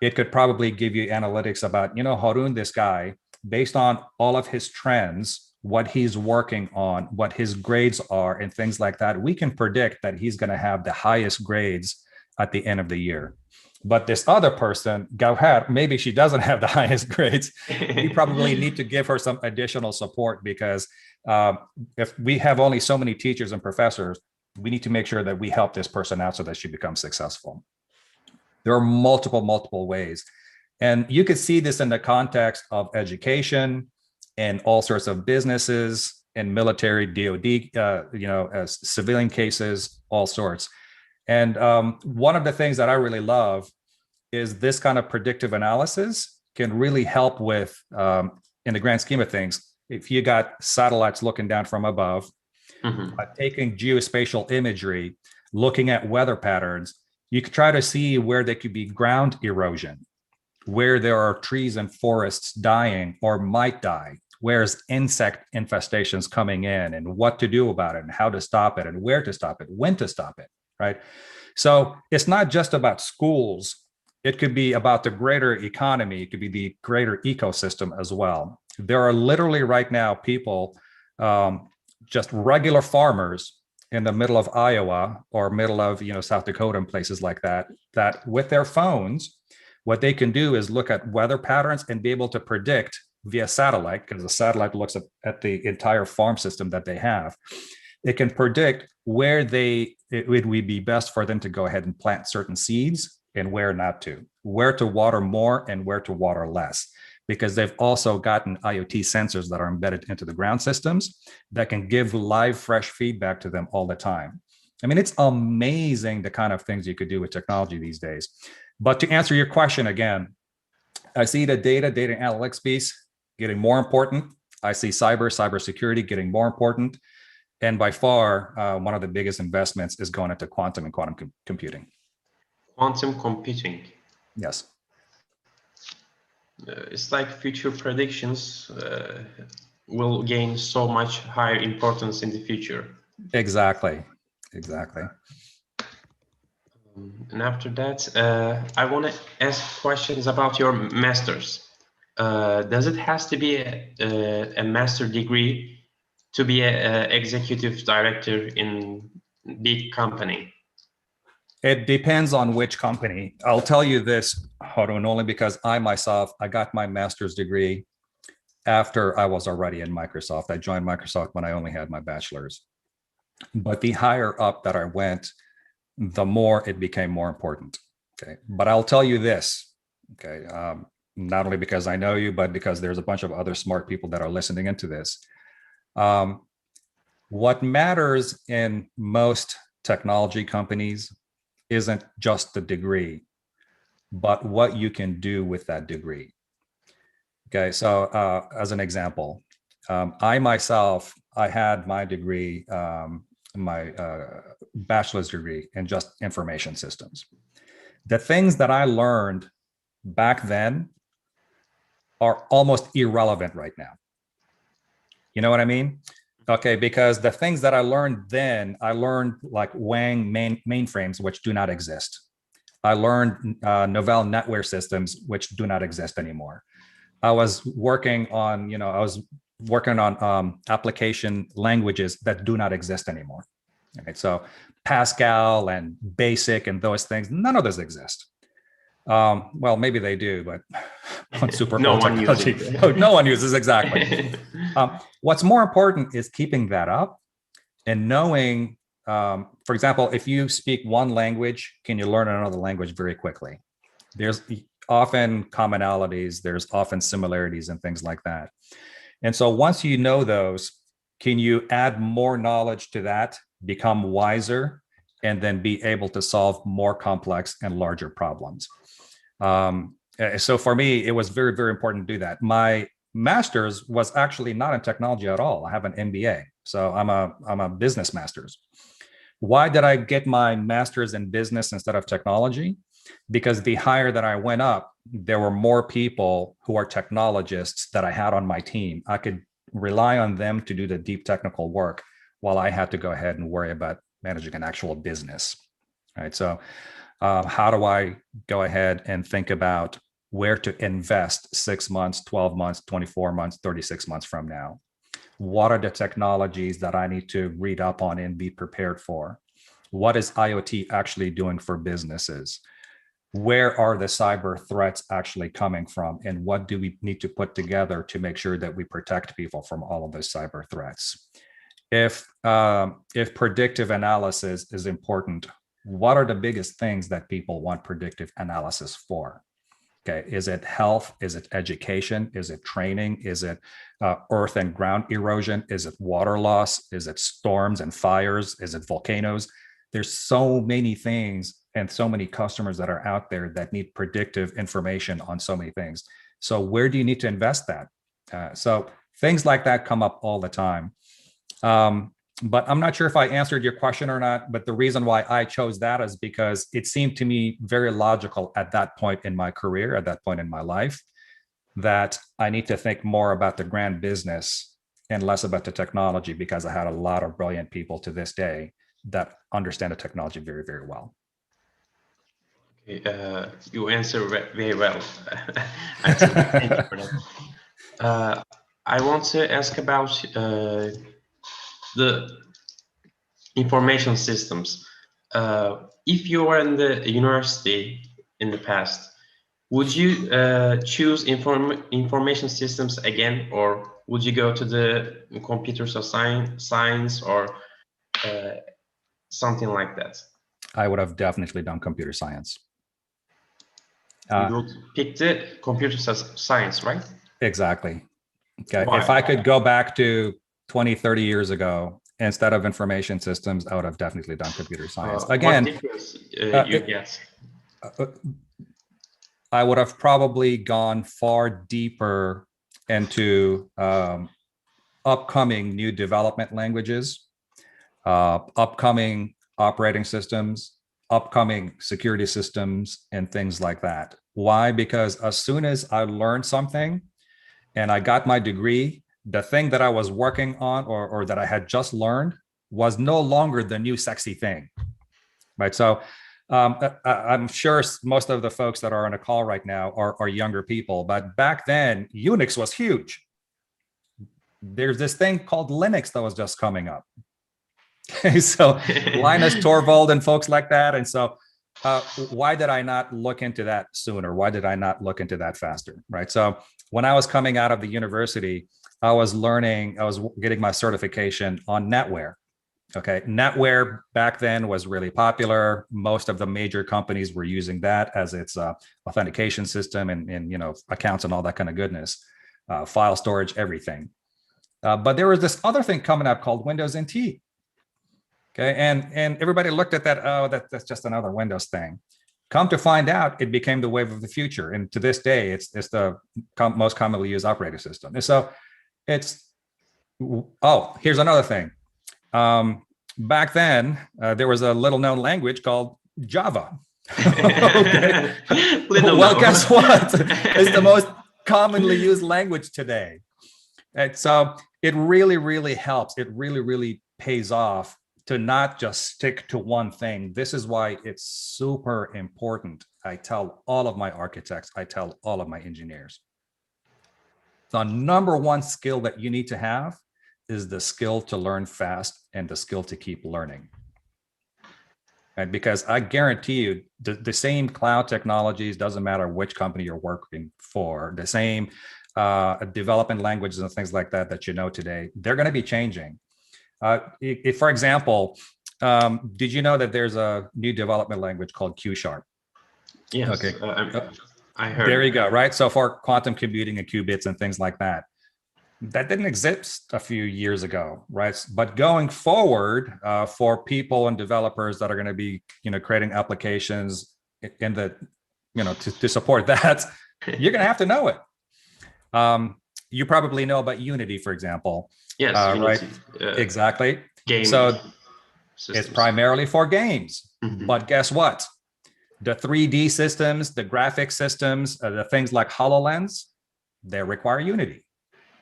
it could probably give you analytics about, Harun, this guy, based on all of his trends, what he's working on, what his grades are, and things like that. We can predict that he's going to have the highest grades at the end of the year. But this other person, Gauhar, maybe she doesn't have the highest grades. We probably need to give her some additional support, because if we have only so many teachers and professors, we need to make sure that we help this person out so that she becomes successful. There are multiple ways. And you could see this in the context of education and all sorts of businesses and military, DOD, as civilian cases, all sorts. And one of the things that I really love is this kind of predictive analysis can really help with, in the grand scheme of things, if you got satellites looking down from above, taking geospatial imagery, looking at weather patterns, You could try to see where there could be ground erosion, where there are trees and forests dying or might die, where's insect infestations coming in and what to do about it and how to stop it and where to stop it, when to stop it, right? So it's not just about schools. It could be about the greater economy. It could be the greater ecosystem as well. There are literally right now people, just regular farmers in the middle of Iowa or middle of South Dakota and places like that, that with their phones, what they can do is look at weather patterns and be able to predict via satellite, because the satellite looks at the entire farm system that they have. It can predict where it would be best for them to go ahead and plant certain seeds and where not to, where to water more and where to water less, because they've also gotten IoT sensors that are embedded into the ground systems that can give live, fresh feedback to them all the time. I mean, it's amazing the kind of things you could do with technology these days. But to answer your question again, I see the data analytics piece getting more important. I see cybersecurity getting more important. And by far, one of the biggest investments is going into quantum and quantum computing. Quantum computing. Yes. It's like future predictions will gain so much higher importance in the future. Exactly. And after that, I want to ask questions about your masters. Does it has to be a master degree to be an executive director in big company? It depends on which company. I'll tell you this, Harun, only because I got my master's degree after I was already in Microsoft. I joined Microsoft when I only had my bachelor's. But the higher up that I went, the more it became more important. Okay. But I'll tell you this, okay, not only because I know you, but because there's a bunch of other smart people that are listening into this. What matters in most technology companies isn't just the degree, but what you can do with that degree. Okay, so as an example, I had my degree, my bachelor's degree in just information systems. The things that I learned back then are almost irrelevant right now. You know what I mean? Okay, because the things that I learned then, I learned like Wang mainframes, which do not exist. I learned Novell NetWare systems, which do not exist anymore. I was working on, application languages that do not exist anymore. Okay, so Pascal and BASIC and those things, none of those exist. Well, maybe they do, but on super old technology, no one uses exactly. What's more important is keeping that up and knowing, for example, if you speak one language, can you learn another language very quickly? There's often commonalities, there's often similarities and things like that. And so once you know those, can you add more knowledge to that, become wiser, and then be able to solve more complex and larger problems? So for me, it was very, very important to do that. My master's was actually not in technology at all. I have an MBA, so I'm a business master's. Why did I get my master's in business instead of technology? Because the higher that I went up, there were more people who are technologists that I had on my team. I could rely on them to do the deep technical work while I had to go ahead and worry about managing an actual business. Right. So how do I go ahead and think about where to invest 6 months, 12 months, 24 months, 36 months from now? What are the technologies that I need to read up on and be prepared for? What is IoT actually doing for businesses? Where are the cyber threats actually coming from? And what do we need to put together to make sure that we protect people from all of those cyber threats? If predictive analysis is important, what are the biggest things that people want predictive analysis for? Okay, is it health? Is it education? Is it training? Is it earth and ground erosion? Is it water loss? Is it storms and fires? Is it volcanoes? There's so many things and so many customers that are out there that need predictive information on so many things. So where do you need to invest that? So things like that come up all the time. But I'm not sure if I answered your question or not, but the reason why I chose that is because it seemed to me very logical at that point in my career, at that point in my life, that I need to think more about the grand business and less about the technology, because I had a lot of brilliant people to this day that understand the technology very, very well. You answer very well. Actually, thank you for that. I want to ask about the information systems. If you were in the university in the past, would you choose information systems again, or would you go to the computers or science or something like that? I would have definitely done computer science. You would pick the computer science, right? Exactly. Okay. Why? If I could go back to 20, 30 years ago, instead of information systems, I would have definitely done computer science. Again, what difference you get? I would have probably gone far deeper into upcoming new development languages, upcoming operating systems, upcoming security systems, and things like that. Why? Because as soon as I learned something and I got my degree, the thing that I was working on or that I had just learned was no longer the new sexy thing, right? So I'm sure most of the folks that are on a call right now are younger people, but back then Unix was huge. There's this thing called Linux that was just coming up. So Linus Torvald and folks like that. And so why did I not look into that sooner? Why did I not look into that faster? Right. So when I was coming out of the university, I was getting my certification on NetWare. Okay. NetWare back then was really popular. Most of the major companies were using that as its authentication system and accounts and all that kind of goodness, file storage, everything. But there was this other thing coming up called Windows NT. Okay, and everybody looked at that. Oh, that's just another Windows thing. Come to find out, it became the wave of the future, and to this day, it's the most commonly used operating system. And so, here's another thing. Back then, there was a little-known language called Java. Okay. Well, guess what? It's the most commonly used language today. And so it really, really helps. It really, really pays off to not just stick to one thing. This is why it's super important. I tell all of my architects, I tell all of my engineers, the number one skill that you need to have is the skill to learn fast and the skill to keep learning. And because I guarantee you, the same cloud technologies, doesn't matter which company you're working for, the same development languages and things like that you know today, they're going to be changing. If, for example, did you know that there's a new development language called Q#? Yes. Okay. I heard. There you go. Right. So for quantum computing and qubits and things like that, that didn't exist a few years ago, right? But going forward, for people and developers that are going to be, creating applications in the, to support that, you're going to have to know it. You probably know about Unity, for example. Yes, right. Exactly. Game so systems. It's primarily for games, but guess what? The 3D systems, the graphic systems, the things like HoloLens, they require Unity.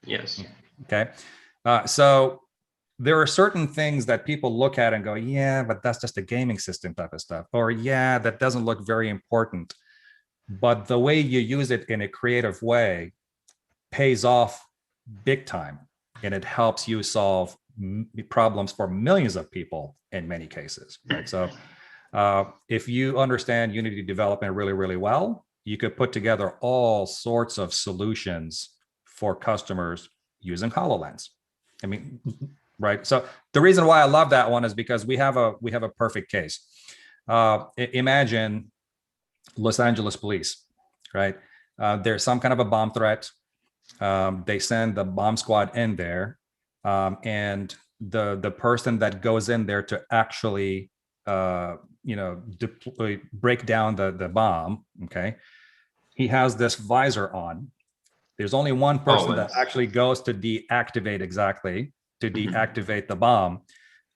Yes. Okay. So there are certain things that people look at and go, yeah, but that's just a gaming system type of stuff. Or yeah, that doesn't look very important. But the way you use it in a creative way pays off big time. And it helps you solve problems for millions of people in many cases. Right. So if you understand Unity development really, really well, you could put together all sorts of solutions for customers using HoloLens. I mean, right. So the reason why I love that one is because we have a perfect case. Imagine Los Angeles police, right? There's some kind of a bomb threat. They send the bomb squad in there, and the person that goes in there to actually break down the bomb. Okay, he has this visor on. There's only one person that actually goes to deactivate the bomb.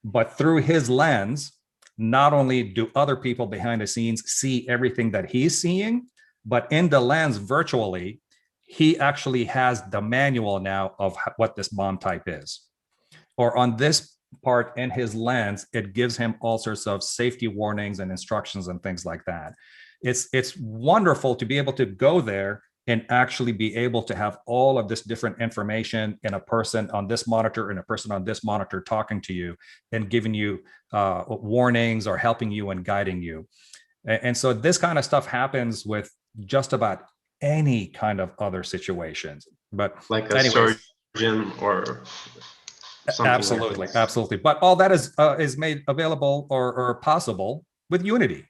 But through his lens, not only do other people behind the scenes see everything that he's seeing, but in the lens virtually, he actually has the manual now of what this bomb type is. Or on this part in his lens, it gives him all sorts of safety warnings and instructions and things like that. It's wonderful to be able to go there and actually be able to have all of this different information in a person on this monitor and a person on this monitor talking to you and giving you warnings or helping you and guiding you. And so this kind of stuff happens with just about any kind of other situations. But like a surgeon or something. Absolutely, like absolutely. But all that is made available or possible with Unity.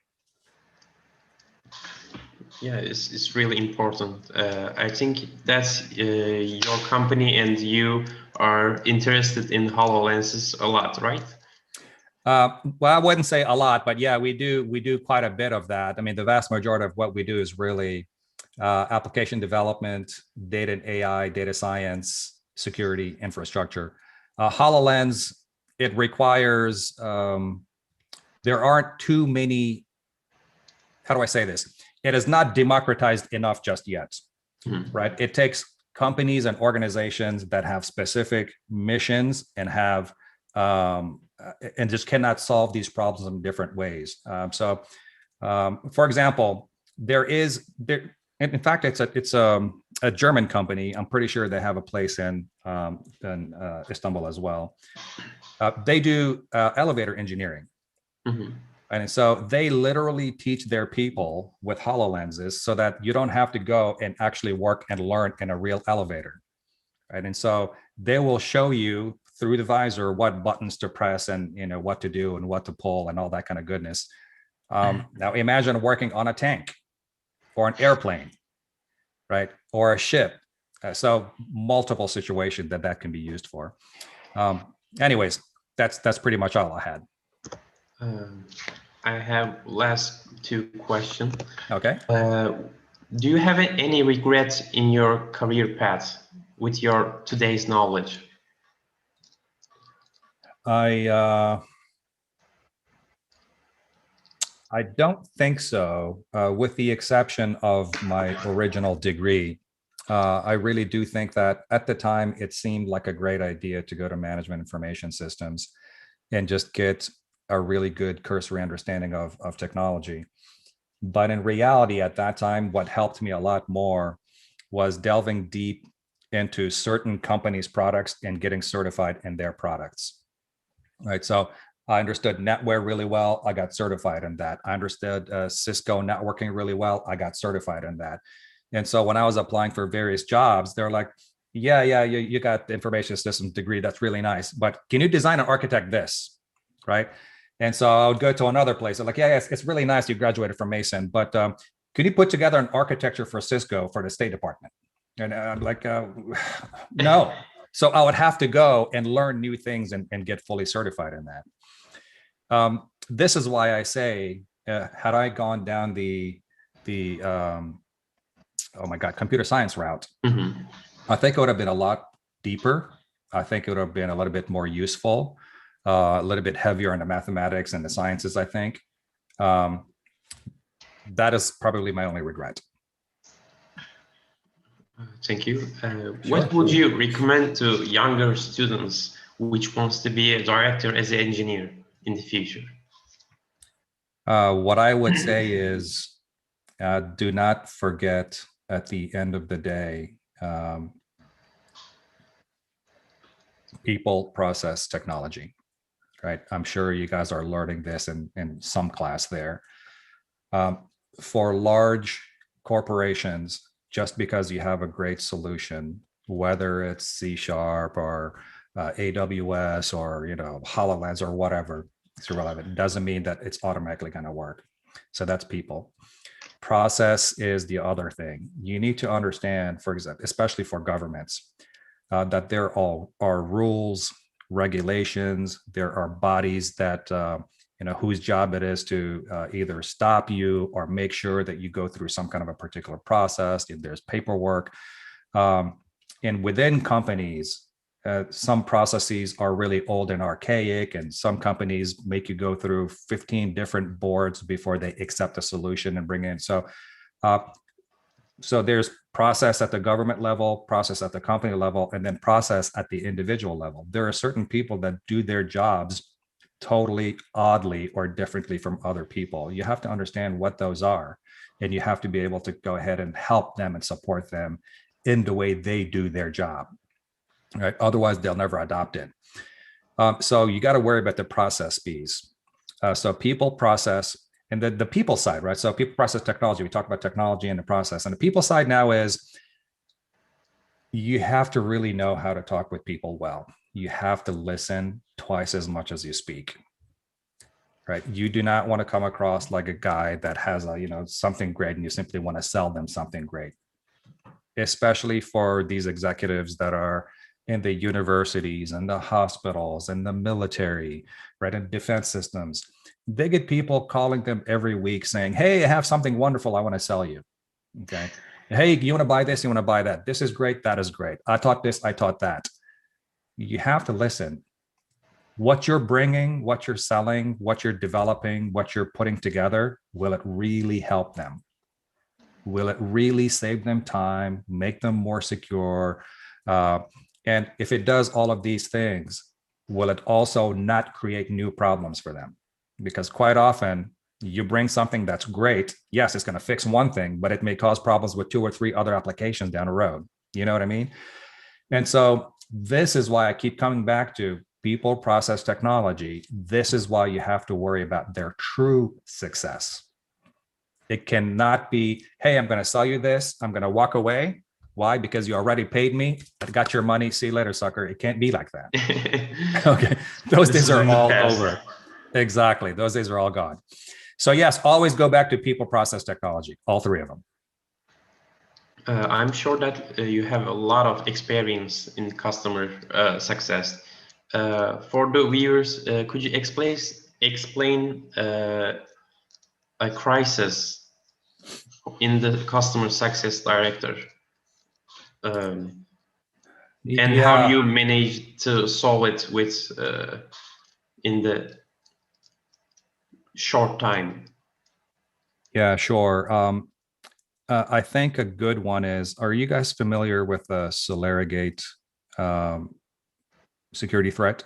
Yeah, it's really important. I think that's your company and you are interested in HoloLenses a lot, right? Well, I wouldn't say a lot, but yeah, we do quite a bit of that. I mean, the vast majority of what we do is really application development, data and AI, data science, security, infrastructure. HoloLens, it requires, there aren't too many, how do I say this? It is not democratized enough just yet, right? It takes companies and organizations that have specific missions and have, and just cannot solve these problems in different ways. For example, in fact, it's a German company. I'm pretty sure they have a place in Istanbul as well. They do elevator engineering. And so they literally teach their people with HoloLenses so that you don't have to go and actually work and learn in a real elevator. Right. And so they will show you through the visor what buttons to press and what to do and what to pull and all that kind of goodness. Now imagine working on a tank or an airplane, right? Or a ship. So multiple situations that can be used for. Anyways, that's pretty much all I had. I have last two questions. Okay. Do you have any regrets in your career path with your today's knowledge? I don't think so, with the exception of my original degree. I really do think that at the time it seemed like a great idea to go to management information systems and just get a really good cursory understanding of technology. But in reality, at that time, what helped me a lot more was delving deep into certain companies' products and getting certified in their products. Right. So I understood NetWare really well. I got certified in that. I understood Cisco networking really well. I got certified in that. And so when I was applying for various jobs, they're like, yeah, you got the information systems degree. That's really nice. But can you design and architect this? Right. And so I would go to another place. They're like, yeah, it's really nice you graduated from Mason, but could you put together an architecture for Cisco for the State Department? And I'm like, no. So I would have to go and learn new things and get fully certified in that. This is why I say, had I gone down the oh my God, computer science route, I think it would have been a lot deeper. I think it would have been a little bit more useful, a little bit heavier in the mathematics and the sciences, I think. That is probably my only regret. Thank you. What would you recommend to younger students which wants to be a director as an engineer in the future? What I would say is do not forget at the end of the day, people, process, technology, right? I'm sure you guys are learning this in some class there. For large corporations, just because you have a great solution, whether it's C# or AWS or HoloLens or whatever, it's irrelevant. Doesn't mean that it's automatically going to work. So that's people. Process is the other thing. You need to understand, for example, especially for governments, that there are rules, regulations. There are bodies that whose job it is to either stop you or make sure that you go through some kind of a particular process. If there's paperwork, and within companies, some processes are really old and archaic, and some companies make you go through 15 different boards before they accept a solution and bring in. So there's process at the government level, process at the company level, and then process at the individual level. There are certain people that do their jobs totally oddly or differently from other people. You have to understand what those are, and you have to be able to go ahead and help them and support them in the way they do their job, right? Otherwise, they'll never adopt it. So you got to worry about the process piece. So people, process, and the people side, right? So people, process, technology. We talk about technology and the process. And the people side now is you have to really know how to talk with people well. You have to listen twice as much as you speak, right? You do not want to come across like a guy that has something great and you simply want to sell them something great, especially for these executives that are in the universities and the hospitals and the military, right? And defense systems. They get people calling them every week saying, hey, I have something wonderful I want to sell you. Okay. Hey, you want to buy this? You want to buy that? This is great. That is great. I taught this. I taught that. You have to listen. What you're bringing, what you're selling, what you're developing, what you're putting together, will it really help them? Will it really save them time, make them more secure? And if it does all of these things, will it also not create new problems for them? Because quite often you bring something that's great. Yes, it's going to fix one thing, but it may cause problems with 2 or 3 other applications down the road. You know what I mean? And so this is why I keep coming back to people, process, technology. This is why you have to worry about their true success. It cannot be, hey, I'm going to sell you this. I'm going to walk away. Why? Because you already paid me. I got your money. See you later, sucker. It can't be like that. Okay. Those days are all over. Exactly. Those days are all gone. So yes, always go back to people, process, technology, all 3 of them. I'm sure that you have a lot of experience in customer success. For the viewers, could you explain a crisis in the customer success director? And how you manage to solve it with in the short time? Yeah, sure. I think a good one is, are you guys familiar with the Solarigate security threat?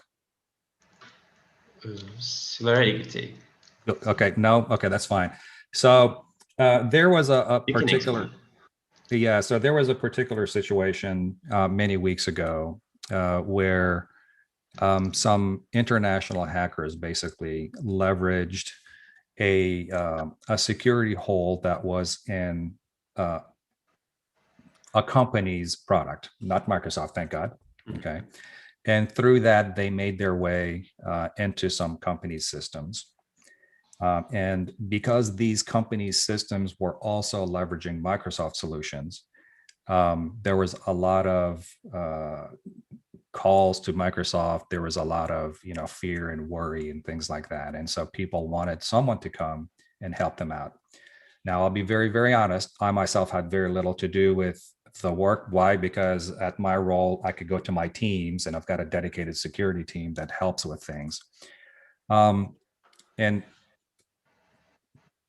Solarigate. Okay, no, okay, that's fine. So there was a particular, so there was a particular situation many weeks ago where some international hackers basically leveraged a security hole that was in a company's product, not Microsoft, thank God. Okay. And through that, they made their way into some companies' systems. And because these companies' systems were also leveraging Microsoft solutions, there was a lot of calls to Microsoft. There was a lot of fear and worry and things like that. And so people wanted someone to come and help them out. Now, I'll be very, very honest. I myself had very little to do with the work. Why? Because at my role, I could go to my teams, and I've got a dedicated security team that helps with things. And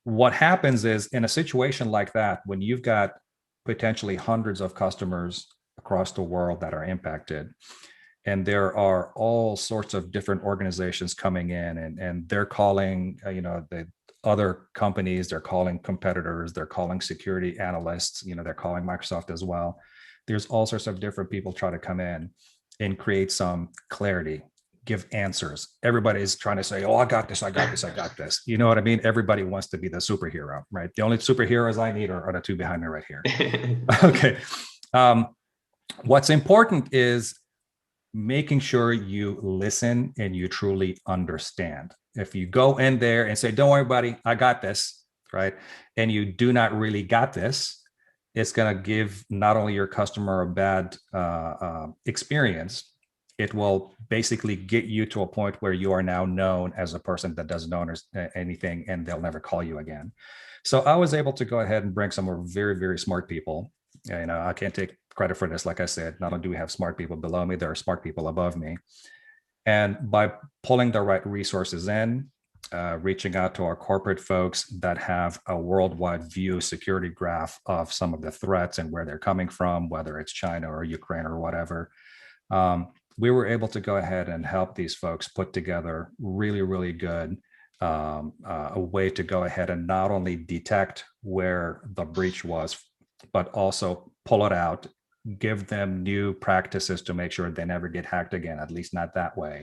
what happens is, in a situation like that, when you've got potentially hundreds of customers across the world that are impacted, and there are all sorts of different organizations coming in, and they're calling, the other companies, they're calling competitors, they're calling security analysts, they're calling Microsoft as well. There's all sorts of different people try to come in and create some clarity, give answers. Everybody's trying to say, oh, I got this, I got this, I got this. You know what I mean? Everybody wants to be the superhero, right? The only superheroes I need are the 2 behind me right here. Okay. What's important is making sure you listen and you truly understand. If you go in there and say, don't worry, buddy, I got this, right? And you do not really got this, it's going to give not only your customer a bad experience, it will basically get you to a point where you are now known as a person that doesn't know anything, and they'll never call you again. So I was able to go ahead and bring some very, very smart people. I can't take credit for this. Like I said, not only do we have smart people below me, there are smart people above me. And by pulling the right resources in, reaching out to our corporate folks that have a worldwide view security graph of some of the threats and where they're coming from, whether it's China or Ukraine or whatever, we were able to go ahead and help these folks put together really, really good a way to go ahead and not only detect where the breach was, but also pull it out, give them new practices to make sure they never get hacked again, at least not that way,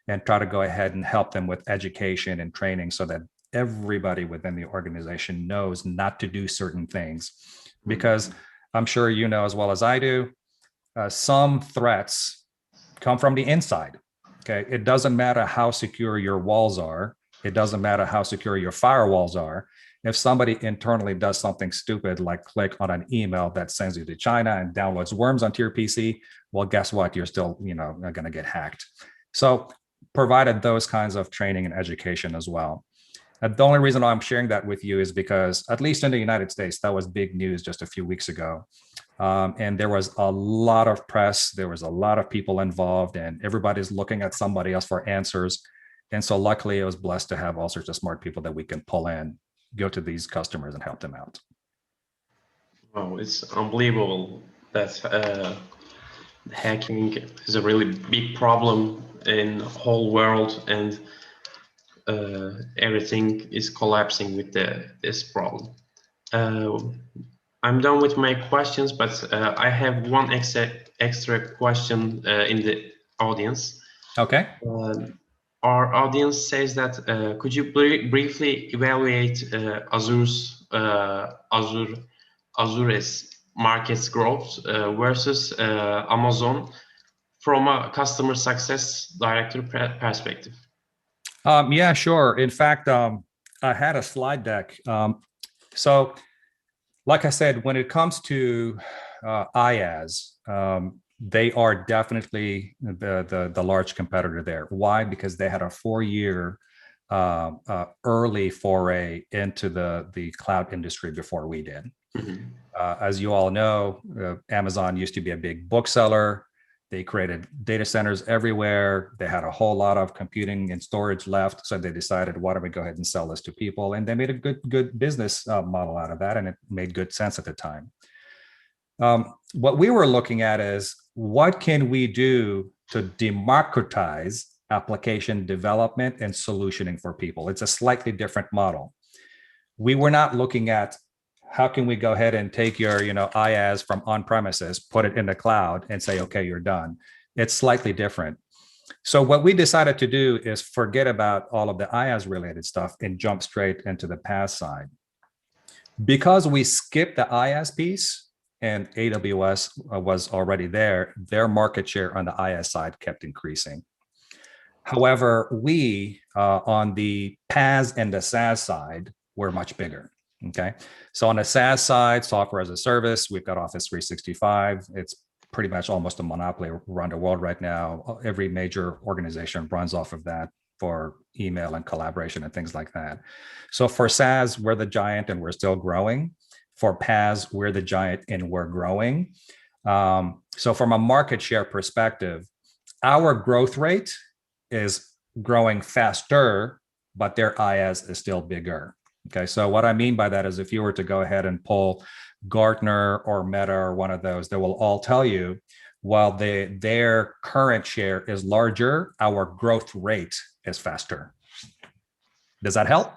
and try to go ahead and help them with education and training so that everybody within the organization knows not to do certain things. Because I'm sure you know as well as I do, some threats come from the inside. Okay, it doesn't matter how secure your walls are. It doesn't matter how secure your firewalls are. If somebody internally does something stupid, like click on an email that sends you to China and downloads worms onto your PC, well, guess what? You're still, going to get hacked. So provided those kinds of training and education as well. The only reason I'm sharing that with you is because, at least in the United States, that was big news just a few weeks ago. And there was a lot of press, there was a lot of people involved, and everybody's looking at somebody else for answers. And so luckily, I was blessed to have all sorts of smart people that we can pull in, go to these customers and help them out. Wow, it's unbelievable that hacking is a really big problem in the whole world, and everything is collapsing with this problem. I'm done with my questions, but I have one extra question in the audience. Okay. Our audience says that could you briefly evaluate Azure's market's growth versus Amazon from a customer success director perspective? Yeah, sure. In fact, I had a slide deck. So like I said, when it comes to IaaS, they are definitely the large competitor there. Why? Because they had a 4-year early foray into the cloud industry before we did. Mm-hmm. As you all know, Amazon used to be a big bookseller. They created data centers everywhere. They had a whole lot of computing and storage left. So they decided, why don't we go ahead and sell this to people? And they made a good business model out of that. And it made good sense at the time. What we were looking at is, what can we do to democratize application development and solutioning for people? It's a slightly different model. We were not looking at, how can we go ahead and take your, IaaS from on-premises, put it in the cloud and say, okay, you're done. It's slightly different. So what we decided to do is forget about all of the IaaS related stuff and jump straight into the PaaS side. Because we skipped the IaaS piece and AWS was already there, their market share on the IaaS side kept increasing. However, we, on the PaaS and the SaaS side, were much bigger. Okay, so on the SaaS side, software as a service, we've got Office 365. It's pretty much almost a monopoly around the world right now. Every major organization runs off of that for email and collaboration and things like that. So for SaaS, we're the giant and we're still growing. For PaaS, we're the giant and we're growing. So from a market share perspective, our growth rate is growing faster, but their IaaS is still bigger. Okay, so what I mean by that is, if you were to go ahead and pull Gartner or Meta or one of those, they will all tell you, while their current share is larger, our growth rate is faster. Does that help?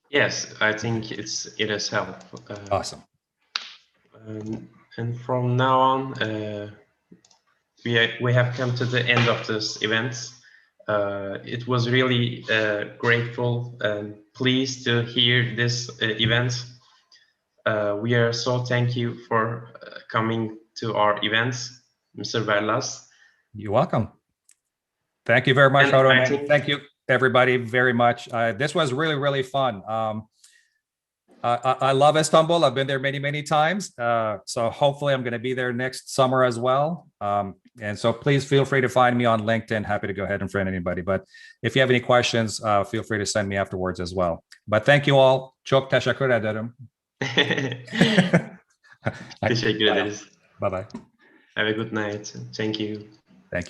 Yes, I think it has helped. Awesome. And from now on, we have come to the end of this event. It was really grateful and pleased to hear this event. We are so thank you for coming to our events, Mr. Berlas. You're welcome. Thank you very much, Oturum. Thank you, everybody, very much. This was really, really fun. I love Istanbul. I've been there many, many times. So hopefully I'm going to be there next summer as well. And so please feel free to find me on LinkedIn. Happy to go ahead and friend anybody. But if you have any questions, feel free to send me afterwards as well. But thank you all. Çok teşekkür ederim. Teşekkür ederiz. Bye-bye. Have a good night. Thank you.